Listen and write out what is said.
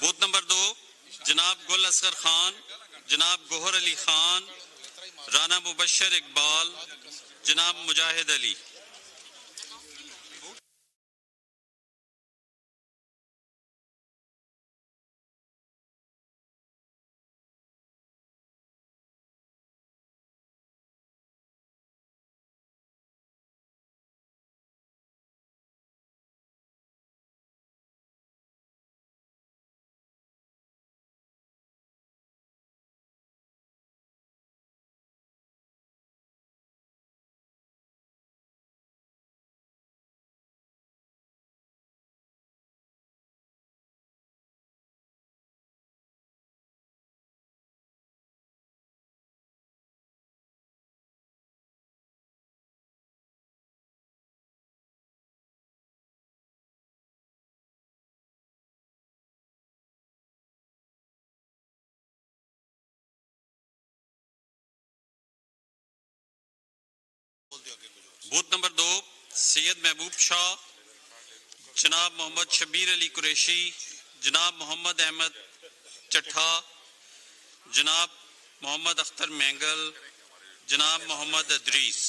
Booth number 2 जनाब गुल असगर खान, जनाब गोहर अली खान, राना मुबशर इकबाल, जनाब मुजाहिद अली। बूथ नंबर 2 सैयद महबूब शाह, जनाब मोहम्मद शबीर अली कुरैशी, जनाब मोहम्मद अहमद चट्ठा, जनाब मोहम्मद अख्तर मैंगल, जनाब मोहम्मद अदरीस।